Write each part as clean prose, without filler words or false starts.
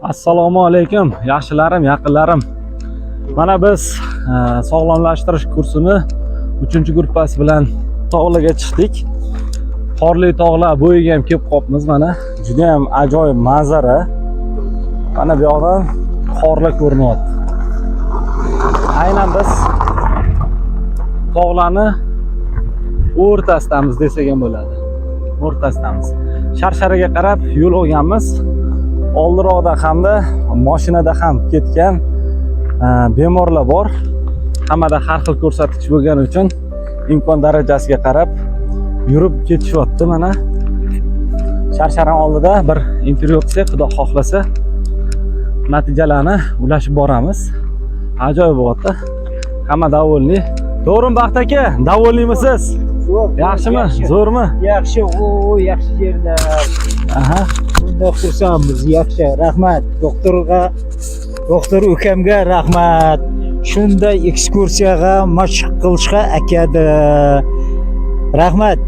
Assalomu alaykum, yaxshilarim, yaqinlarim. Mana biz sog'lomlashtirish kursini 3-gruppasi bilan tog'larga chiqdik. Qorli tog'lar bo'yiga ham kelib qopmiz mana. Juda ham ajoyib manzara. Mana bu yoqdan qorlar ko'rinyapti. Aynan biz tog'larni o'rtasidamiz desak ham bo'ladi. O'rtasidamiz. Sharsharaga qarab yo'l olganmiz. Oldiroqda hamda mashinada ham ketgan bemorlar bor. Hammada har xil ko'rsatkich bo'lgani uchun imkon darajasiga qarab yurib ketishyapti mana. Sharshara oldida bir intervyu qilsak, xudo xohlasa, natijalarni ulashib boramiz. Ajoyib bo'lyapti. Hamma davolli. To'g'rimi Baxt aka? Davollimisiz? Yaxshimi? Zo'rmi? Yaxshi, yaxshi yerlar. Aha. Bunda xursandmiz, yaxshi. Rahmat doktor ukamga rahmat. Shunday ekskursiyaga mashq qilishga akadi. Rahmat.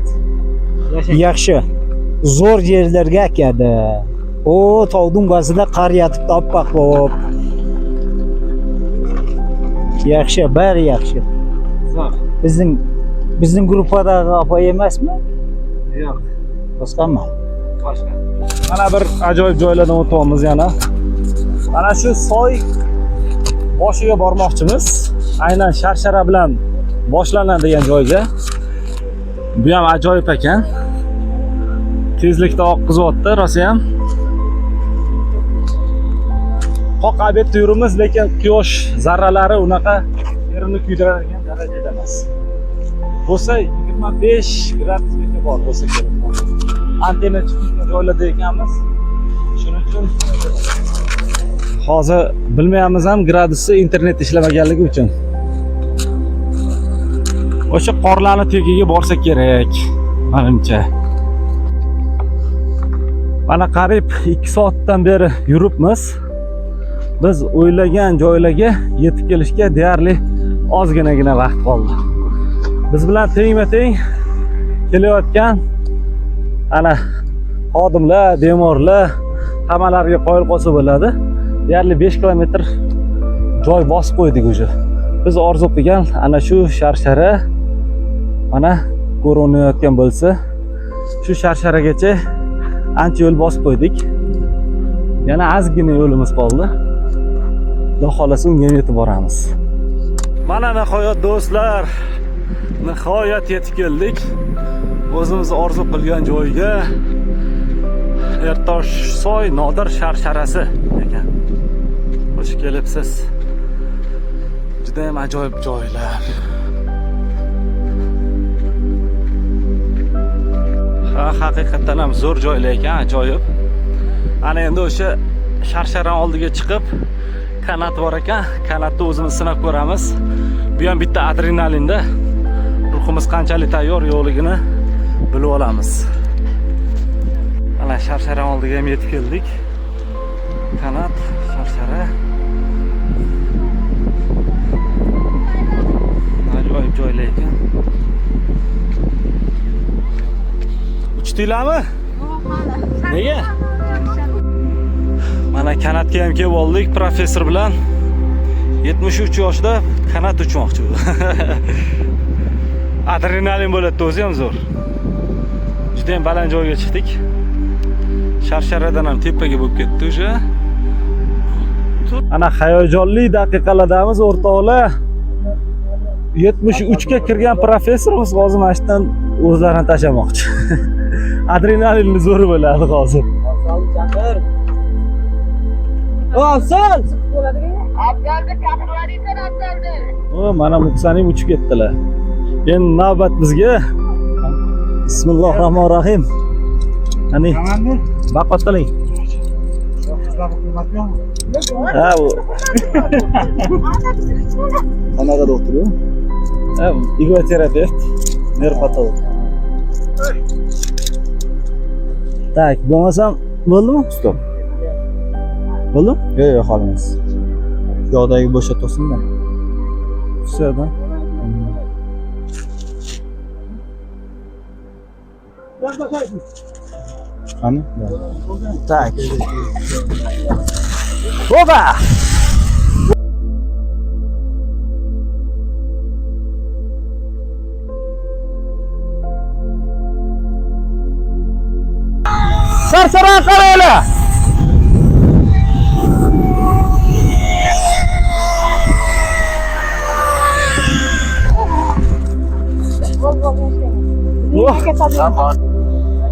Yaxshi. Zo'r yerlarga akadi. Tog'ning bazida qar yotib oppoq bo'lib. Yaxshi, bari yaxshi. Bizning gruppadagi opa emasmi? Yo'q. Boshqami? Boshqa. Mana bir ajoyib joylardan o'tyapmiz yana. Mana shu soy boshiga bormoqchimiz. Aynan Sharshara bilan boshlanadigan joyga. Bu ham ajoyib ekan. Tezlikda oqqizyapti, rosa ham. Qoq obyektda yurimiz, lekin quyosh zarralari unaqa terini kuydiradigan darajada emas. Bo'lsa 25 gradusgacha bor bo'lsa kerak. Antena chiqishni joylarda ekanmiz. Shuning uchun hozir bilmaymiz ham gradusni internet ishlamaganligi uchun. O'sha qorlarning tagiga borsa kerak, menimcha. Mana qariyb 2 soatdan beri yuribmiz. Biz o'ylagan joylarga yetib kelishga deyarli ozginagina vaqt qoldi. Biz bilan tengma-teng kelayotgan ana xodimlar, bemorlar hammalariga qoyil qolsa bo'ladi. Deyarli 5 kilometr joy bosib qo'ydik o'sha. Biz orzu qilgan ana shu Sharshara mana ko'rinayotgan bo'lsa, shu Sharsharagacha ancha yo'l bosib qo'ydik. Yana ozgina yo'limiz qoldi. Xudo xolasa unga yetib boramiz. Mana nihoyat do'stlar, nihoyat yetib keldik. O'zimiz orzu qilgan joyga. Ertosh soy Nodir Sharsharasi ekan. Xush kelibsiz. Juda ham ajoyib joylar. Haqiqatan ham zo'r joylar ekan, ajoyib. Ana endi o'sha Sharshara oldiga chiqib, kanat bor ekan. Kanatni o'zimiz sinab ko'ramiz. Bu ham bitta adrenalinda. Ruhimiz qanchalik tayyor yo'qligini bilib olamiz. Mana Sharshara oldiga ham yetib keldik. Kanat, Sharshara. Ajoyib joylar ekan. Uchdinglarmi? Nega? Mana kanatga ham kelib oldik professor bilan. 73 yoshda kanat uchmoqchi. Adrenalin bo'ladi, o'zi ham zo'r. Juda ham baland joyga chiqdik. Sharsharadan ham tepaga bo'lib ketdi o'sha. Ana hayajonli daqiqalardamiz o'rtoqlar. 73 ga kirgan professorimiz hozir mashinadan o'zlarini tashlamoqchi. Adrenalinni zo'r bo'ladi hozir. Afzal! Mana Muksaning uchib ketdilar. Endi navbat bizga. Bismillahirrohmanirrohim. Qani? Baqotling. Ha, u. Qanaqa doktor u? Ha, igoterapevt, nervopatolog. Tak, bo'lmasam bo'ldimi? Stop. Bo'ldi? Yo'q, xolimiz. Yo'qdagi bo'sha to'sinda. Tushadi. Qani? Tak. Oba! Sarsara qaranglar.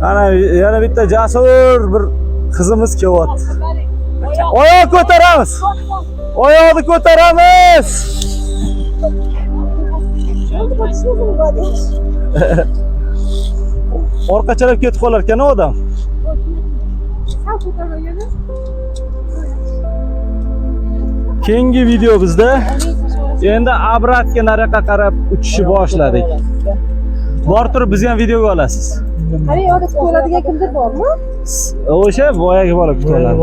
Ana yana bitta jasur bir qizimiz kelyapti. Oyoq ko'taramiz. Oyoqni ko'taramiz. Orqachalab ketib qolar ekan odam. Keyingi video bizda endi abratga nariyoqqa qarab uchishni boshladik. Bor turib biz ham videoga olasiz. Qani yo'lda kutoladigan kimdir bormi? O'sha boyagi bola kutoladi.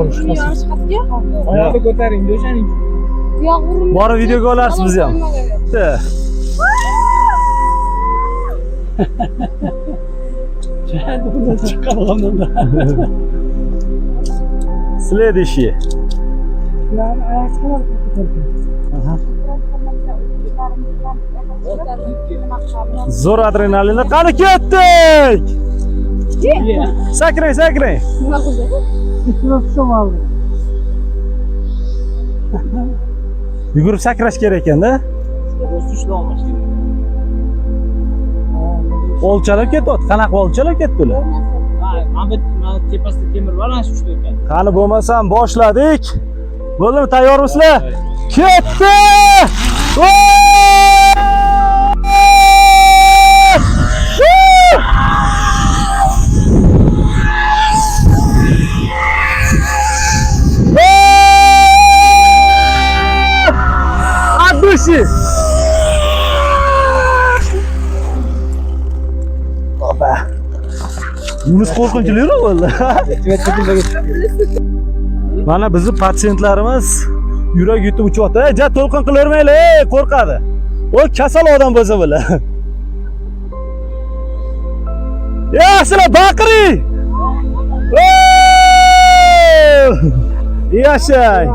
Oyoqni ko'taring, o'shaning. Borib videoga olarsiz biz ham. Следующий. Zo'r adrenalinda qani ketdik. Sakrang, sakrang. Yugurib sakrash kerak ekanda. O'lchalab ketyapti. Qanaqa o'lchalab ketdi ular? Mana tepasida temir bor, ana shu ekan. Qani bo'lmasam boshladik. Bo'ldimi, tayyormisizlar? Ketdi! Addushi! Opa. Yunus qo'rqinchliroq bo'ldi. Mana bizni patsientlarimiz yurak yutib uchyapti. Ja to'lqin qilavermaylar, qo'rqadi. O kasal odam bo'lsa bo'la. Ya sizlar baqiring. Yashang.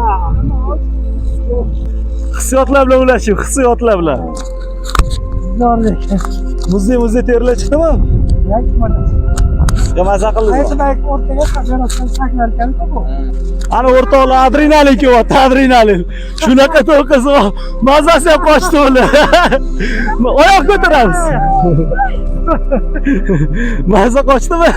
Hissiyotlar bilan ulashib, hissiyotlar bilan. Muzey terlar chiqdimi? Ya maza qildingiz. Ana o'rtoqlar adrenalin kelyapti, adrenalin. Shunaqa to'lqinsa mazasi ham qochdi ular. Oyoq ko'taramiz. Maza qochdimi?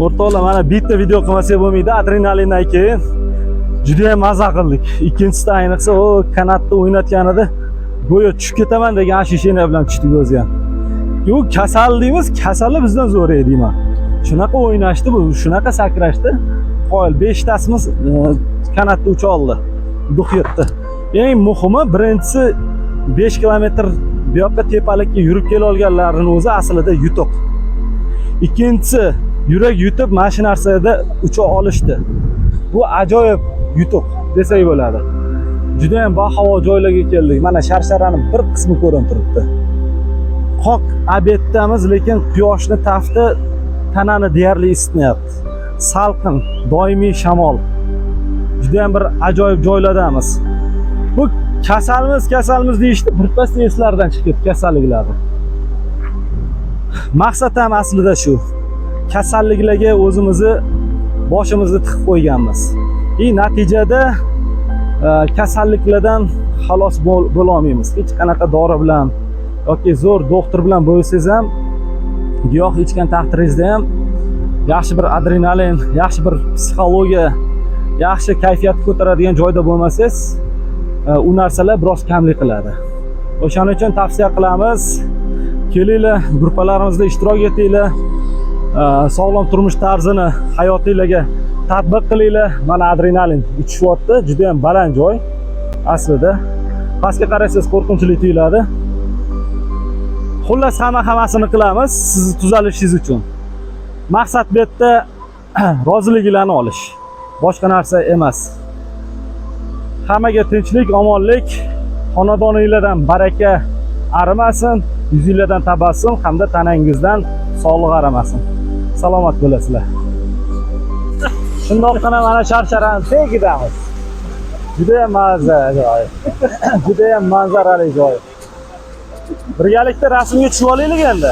O'rtoqlar, mana bitta video qilmasak bo'lmaydi, adrenalindan keyin juda ham maza qildik. Ikkinchisida ayniqsa o kanatda o'ynatganida go'yo tushib ketaman degan ashishina bilan tushdik o'zi ham. Yo'q, kasal deymiz, kasali bizdan zo'r edi deyman. Shunaqa o'ynashdi bu, shunaqa sakrashdi. Qoyil 5 tasimiz kanatda ucha oldi. Duh yetdi. Eng muhimi, birinchisi 5 kilometr bu yoqqa tepalikka yurib kela olganlarning o'zi aslida yutuq. Ikkinchisi, yurak yutib mana shu narsada ucha olishdi. Bu ajoyib yutuq desak bo'ladi. Juda ham bahavo joylarga keldik. Mana Sharsharaning bir qismi ko'rinib turibdi. Qoq obyeddamiz, lekin quyoshni tafti tanani deyarli isitmayapti. Salqin, doimiy shamol. Juda ham bir ajoyib joylardamiz. Bu kasalmiz deyishdi, birpas eslardan chiqib ketdi kasalliklarni. Maqsad ham aslida shu. Kasalliklarga o'zimizni boshimizni tiqib qo'yganmiz. Natijada kasalliklardan xalos bo'la olmaymiz. Hech qanaqa dori bilan yoki zo'r doktor bilan bo'lsangiz ham, giyoh ichgan taqdiringizda ham yaxshi bir adrenalin, yaxshi bir psixologiya, yaxshi kayfiyat ko'taradigan joyda bo'lmasangiz, u narsalar biroz kamlik qiladi. O'shaning uchun tavsiya qilamiz, kelinglar, gruppalarimizda ishtirok etinglar, sog'lom turmush tarzini hayotingizga tatbiq qilinglar. Mana adrenalin uchishyapti, juda ham baland joy. Aslida pastga qarasangiz qo'rqinchli tuyuladi. Xullas hammasini qilamiz sizni tuzalishingiz uchun. Maqsad bu yerda roziliginglarni olish, boshqa narsa emas. Hammaga tinchlik, omonlik, xonadoningizdan baraka arimasin. yuzinglardan tabassum hamda tanangizdan sog'liq arimasin. Salomat bo'lasizlar. Shundoqqina mana Sharcharani tagidamiz. Juda ham mazza joy. Juda ham manzarali joy. Birgalikda rasmga tushib olaylik endi.